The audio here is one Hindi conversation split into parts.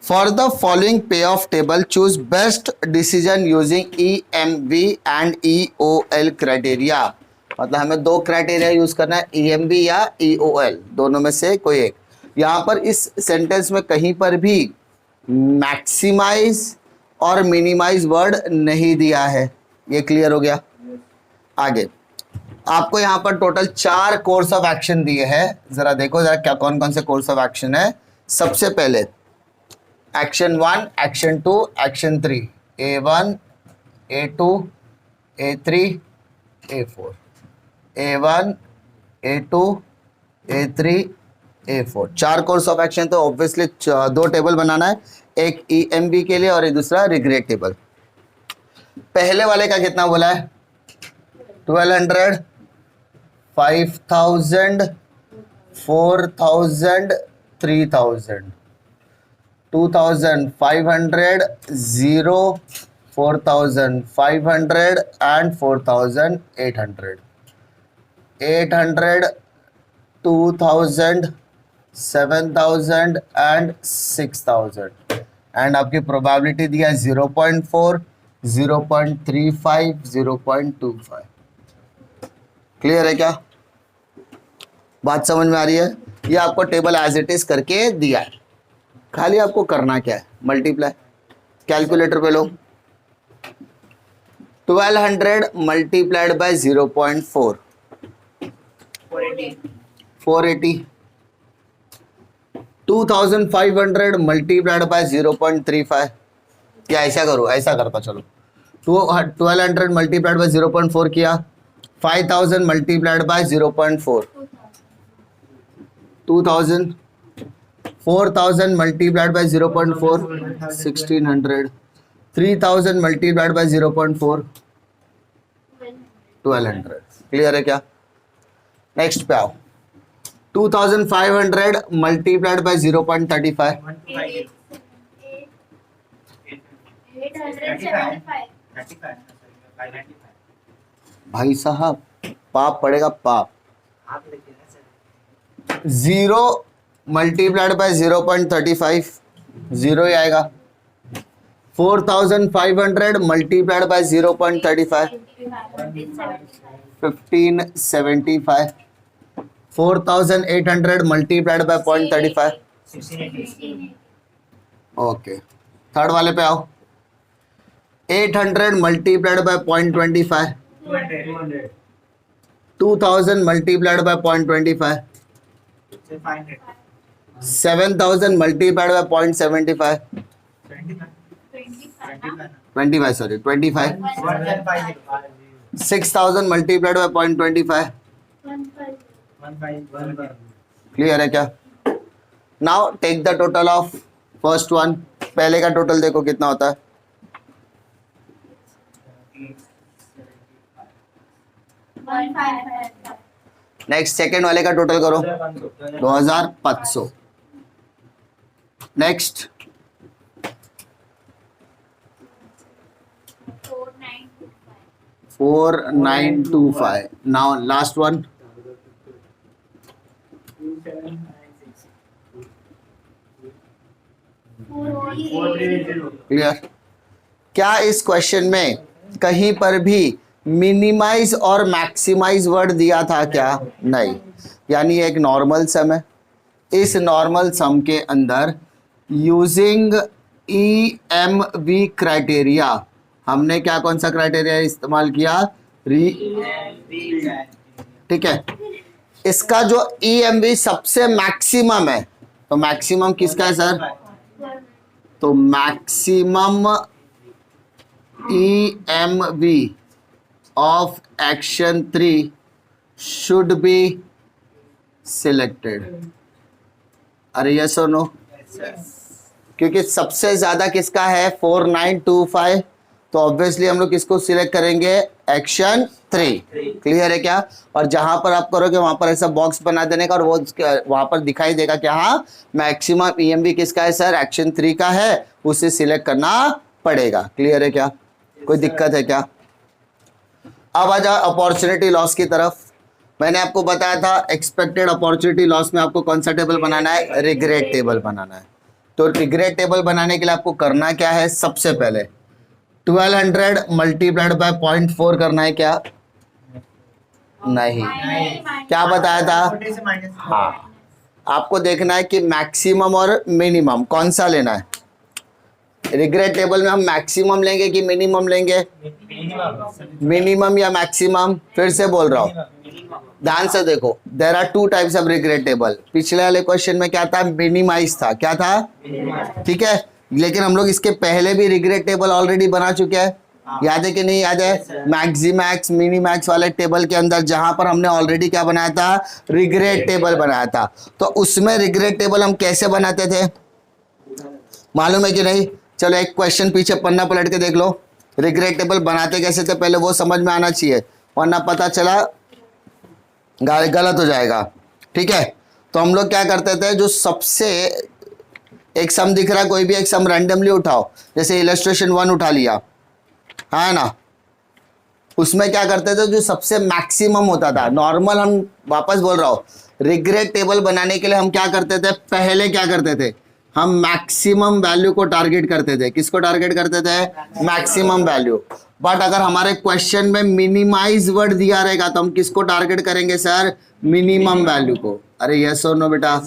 फॉर द फॉलोइंग पे of table choose best decision using EMV and EOL criteria. मतलब हमें दो क्राइटेरिया यूज करना है, EMV या EOL, दोनों में से कोई एक। यहाँ पर इस सेंटेंस में कहीं पर भी मैक्सिमाइज और मिनिमाइज वर्ड नहीं दिया है। ये क्लियर हो गया। आगे आपको यहाँ पर टोटल 4 कोर्स ऑफ एक्शन दिए हैं। जरा देखो जरा क्या कौन कौन से कोर्स ऑफ एक्शन है। सबसे पहले action 1, action 2, action 3, A1, A2, A3, A4, A1, A2, A3, A4, 4 course of action. तो ऑब्वियसली 2 टेबल बनाना है, एक EMV के लिए और एक दूसरा रिग्रेट टेबल। पहले वाले का कितना बोला है? 1200, 5000, 4000, 3000, 2500, 0, 4500 and 4800, 800, 2000, 7000 and 6000। एंड आपकी प्रोबेबिलिटी दिया 0.4, 0.35, 0.25। क्लियर है क्या? बात समझ में आ रही है? ये आपको टेबल एज इट इज करके दिया है, खाली आपको करना क्या है, मल्टीप्लाई। कैलकुलेटर पे लो, 1200 मल्टीप्लाइड बाय 0.4, 480। 2500 मल्टीप्लाइड बाय 0.35, या ऐसा करो, ऐसा करता चलो। 1200 मल्टीप्लाइड बाय 0.4 किया, 5000 multiplied by 0.4, 2000, 4000 multiplied by 0.4, 1600, 3000 multiplied by 0.4, 1200। Clear है क्या? नेक्स्ट पे आओ, 2500 मल्टीप्लाइड बाय 0.35, 875। भाई साहब पाप पड़ेगा, पाप। 0 मल्टीप्लाइड बाय 0.35, 0 ही आएगा। 4500 multiplied by 0.35, 1575। 4800 multiplied by 0.35, 1680। Okay. Third वाले पे आओ, 800 multiplied by 0.25, 200। 2000 multiplied by 0.25, 500। 7000 multiplied by 0.75, 25 sorry 25। 6000 multiplied by 0.25। Clear है क्या? Now take the total of first one. पहले का टोटल देखो कितना होता है, 155। नेक्स्ट सेकेंड वाले का टोटल करो, 2500। Next 4925। Now last one, 430। Clear? क्या इस क्वेश्चन में कहीं पर भी मिनिमाइज और मैक्सिमाइज वर्ड दिया था क्या? नहीं। यानी एक नॉर्मल सम है, इस नॉर्मल सम के अंदर यूजिंग EMV क्राइटेरिया हमने क्या कौन सा क्राइटेरिया इस्तेमाल किया? ठीक है। इसका जो EMV सबसे मैक्सिमम है, तो मैक्सिमम किसका है सर? तो maximum EMV of action 3 should be selected. अरे यस और नो? क्योंकि सबसे ज्यादा किसका है? 4925। तो ऑब्वियसली हम लोग किसको सिलेक्ट करेंगे? एक्शन 3। क्लियर है क्या? और जहां पर आप करोगे वहां पर ऐसा बॉक्स बना देने का और वो वहां पर दिखाई देगा कि हाँ मैक्सिमम EMV किसका है सर? एक्शन 3 का है, उसे सिलेक्ट करना पड़ेगा। क्लियर है क्या? कोई दिक्कत है क्या? अब आ जाओ अपॉर्चुनिटी लॉस की तरफ। मैंने आपको बताया था एक्सपेक्टेड अपॉर्चुनिटी लॉस में आपको कौन सा टेबल बनाना है? रिग्रेट टेबल बनाना है। तो रिग्रेट टेबल बनाने के लिए आपको करना क्या है, सबसे पहले 1200 मल्टीप्लाइड बाय 0.4 करना है क्या? नहीं, क्या बताया था? 40 से माइनस हाँ, आपको देखना है कि मैक्सिमम और मिनिमम कौन सा लेना है। रिग्रेट टेबल में हम मैक्सिमम लेंगे कि मिनिमम लेंगे? मिनिमम या मैक्सिमम? फिर से बोल रहा हूँ, ध्यान से देखो, there are two types of regret table. पिछले वाले क्वेश्चन में क्या था? मिनिमाइज था। क्या था? ठीक है, लेकिन हम लोग इसके पहले भी रिग्रेट टेबल ऑलरेडी बना चुके हैं, याद है कि नहीं याद है? मैक्सिमैक्स मिनीमैक्स वाले टेबल के अंदर जहां पर हमने ऑलरेडी क्या बनाया था? रिग्रेट टेबल बनाया था। तो उसमें रिग्रेट टेबल हम कैसे बनाते थे, मालूम है कि नहीं? चलो एक क्वेश्चन पीछे पन्ना पलट के देख लो, रिग्रेट टेबल बनाते कैसे थे पहले वो समझ में आना चाहिए, वरना पता चला गलत हो जाएगा। ठीक है, तो हम लोग क्या करते थे, जो सबसे एक सम दिख रहा है, कोई भी एक सम रैंडमली उठाओ, जैसे इलस्ट्रेशन 1 उठा लिया, है ना, उसमें क्या करते थे, जो सबसे मैक्सिमम होता था, नॉर्मल, हम वापस बोल रहा हूँ, रिग्रेट टेबल बनाने के लिए हम क्या करते थे, पहले क्या करते थे, हम मैक्सिमम वैल्यू को टारगेट करते थे। किसको टारगेट करते थे? Maximum value. बट अगर हमारे क्वेश्चन में मिनिमाइज वर्ड दिया रहेगा तो हम किसको टारगेट करेंगे सर? मिनिमम वैल्यू को। अरे यस और नो बेटा?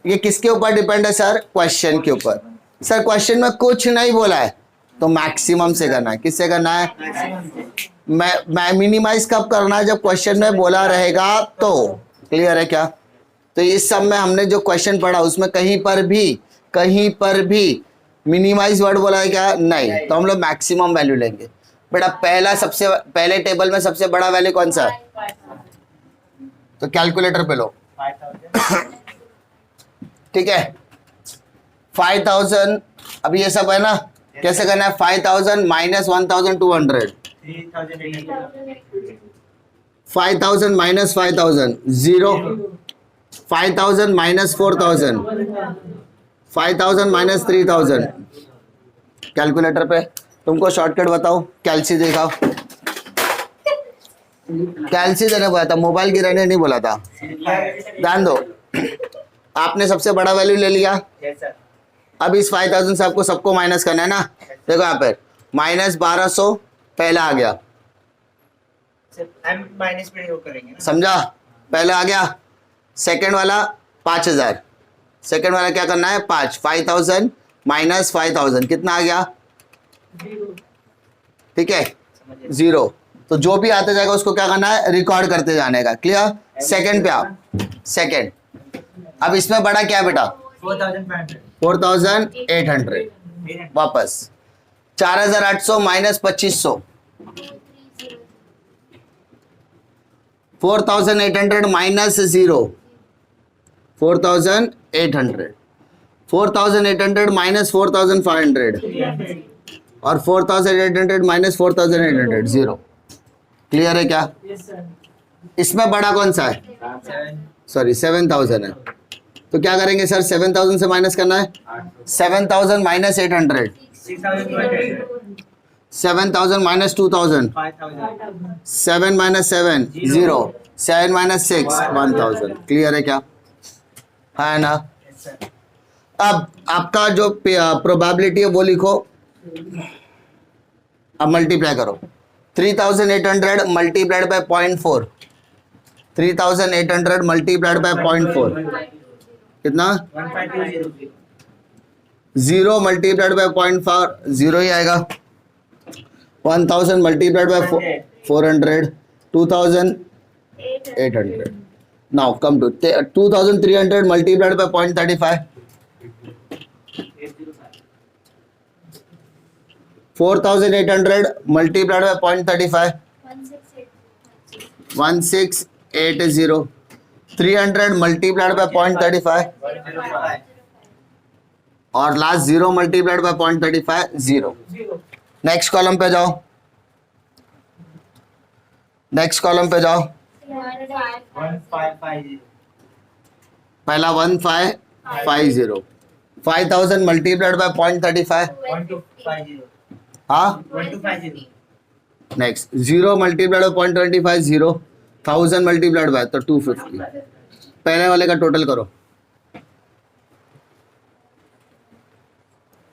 ये किसके ऊपर डिपेंड है सर? क्वेश्चन के ऊपर। सर क्वेश्चन में कुछ नहीं बोला है तो मैक्सिमम से करना है। किससे करना है? मैं मिनिमाइज कब करना है? जब क्वेश्चन में बोला रहेगा तो। क्लियर है क्या? तो इस सब में हमने जो क्वेश्चन पढ़ा उसमें कहीं पर भी मिनिमाइज वर्ड बोला है क्या? नहीं, तो हम लोग मैक्सिमम वैल्यू लेंगे। बेटा पहला, सबसे पहले टेबल में सबसे बड़ा वैल्यू कौन सा है? तो कैलकुलेटर पे लो। 5000 ठीक है, 5000, अब ये सब है ना, कैसे करना है? 5000 minus 1200, 3800 5000 minus 5000 0, 5000 minus 4000, 5000 minus 3000। Calculator पे तुमको शॉर्टकट बताओ, कैलसी दिखाओ। कैलसी देने बोला था, मोबाइल गिराने नहीं बोला था। ध्यान दो, आपने सबसे बड़ा वैल्यू ले लिया। Yes sir. अब इस 5000 से आपको सबको माइनस करना है ना। देखो यहाँ पे माइनस 1200 पहला आ गया, हम माइनस में वो करेंगे ना। समझा? पहला आ गया। सेकंड वाला 5000, सेकंड वाला क्या करना है? 5000 माइनस 5000 कितना आ गया? ठीक है, 0। तो जो भी आते जाएगा उसको क्या करना है? रिकॉर्ड करते जाने का। क्लियर? सेकंड पे आप, सेकंड। अब इसमें बड़ा क्या है बेटा? 4500 4800। वापस 4800 माइनस 2500, 4800 माइनस 0, 4800, 4800 माइनस 4500 और 4800 माइनस 4800, 0। क्लियर है क्या? इसमें बड़ा कौन सा है? सॉरी 7000 है। तो क्या करेंगे सर? 7000 से माइनस करना है। 7000 minus 800, 7000 minus 2000, 7 minus 7 0, 7 minus 6 1000। Clear है क्या? है ना? अब आपका जो प्रोबेबिलिटी है वो लिखो, अब मल्टीप्लाई करो। 3800 मल्टीप्लाइड बाय 0.4, 3800 मल्टीप्लाइड बाय 0.4 कितना? 0 मल्टीप्लाइड बाय 0.4 0 ही आएगा। 1000 multiplied by 400 2800। Now come to 2300 multiplied by 0.35, 4800 multiplied by 0.35 1680, 300 multiplied by 0.35 और last 0 multiplied by 0.35 0। Next column पे जाओ, नेक्स्ट कॉलम पे जाओ। 1550 पहला 1550, 5000 मल्टीप्लाइड बाय 0.35, 1250 हाँ। 1250 next 0 multiplied by 0.25 0, 1000 multiplied bye तो 250। पहले वाले का टोटल करो,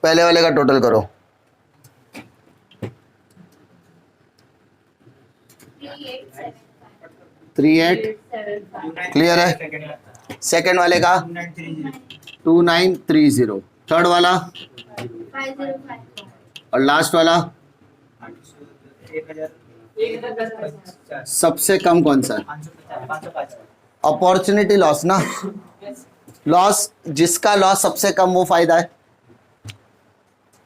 पहले वाले का टोटल करो। 38 क्लियर है। सेकंड सेकंड वाले का 2930 2930। थर्ड वाला 5054 और लास्ट वाला 1000 सबसे कम कौन सा है? 505 अपॉर्चुनिटी लॉस ना, लॉस जिसका लॉस सबसे कम वो फायदा है।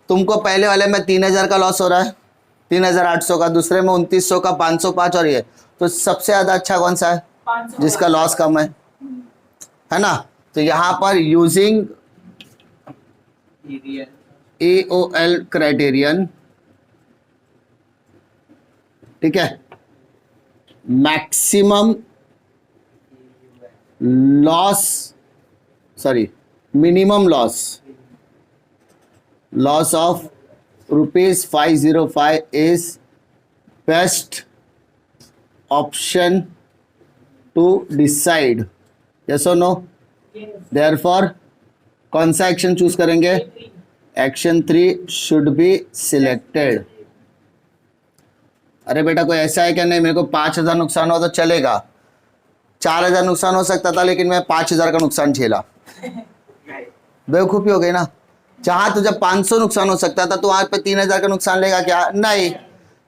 तुमको पहले वाले में 3000 का लॉस हो रहा है, 3800 का, दूसरे में 2900 का, 505 और ये, तो सबसे ज्यादा अच्छा कौन सा है? जिसका लॉस कम है ना। तो यहां पर यूजिंग EOL क्राइटेरियन, ठीक है, maximum loss, sorry minimum loss of ₹505 is best option to decide, yes or no? Therefore कौन सा एक्शन चूज करेंगे? Action 3 should be selected. अरे बेटा कोई ऐसा है क्या? नहीं, मेरे को 5000 नुकसान हो तो चलेगा, 4000 नुकसान हो सकता था लेकिन मैं 5000 का नुकसान झेला, बेवकूफी हो गई ना। जहां तुझे 500 नुकसान हो सकता था तो वहां पे 3000 का नुकसान लेगा क्या? नहीं,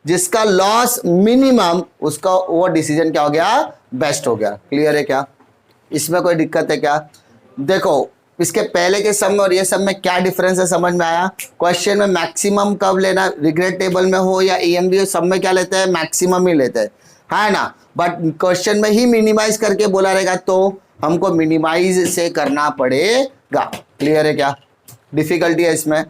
जिसका लॉस मिनिमम उसका वो डिसीजन क्या हो गया? बेस्ट हो गया। क्लियर है क्या? इसमें कोई दिक्कत है क्या? देखो इसके पहले के सम में और ये सब में क्या डिफरेंस है समझ में आया? क्वेश्चन में मैक्सिमम कब लेना, रिग्रेट टेबल में हो या EMB हो, सब में क्या लेते हैं? मैक्सिमम ही लेते हैं, है ना। बट क्वेश्चन में ही मिनिमाइज करके बोला रहेगा तो हमको मिनिमाइज से करना पड़ेगा। क्लियर है क्या? डिफिकल्टी है इसमें?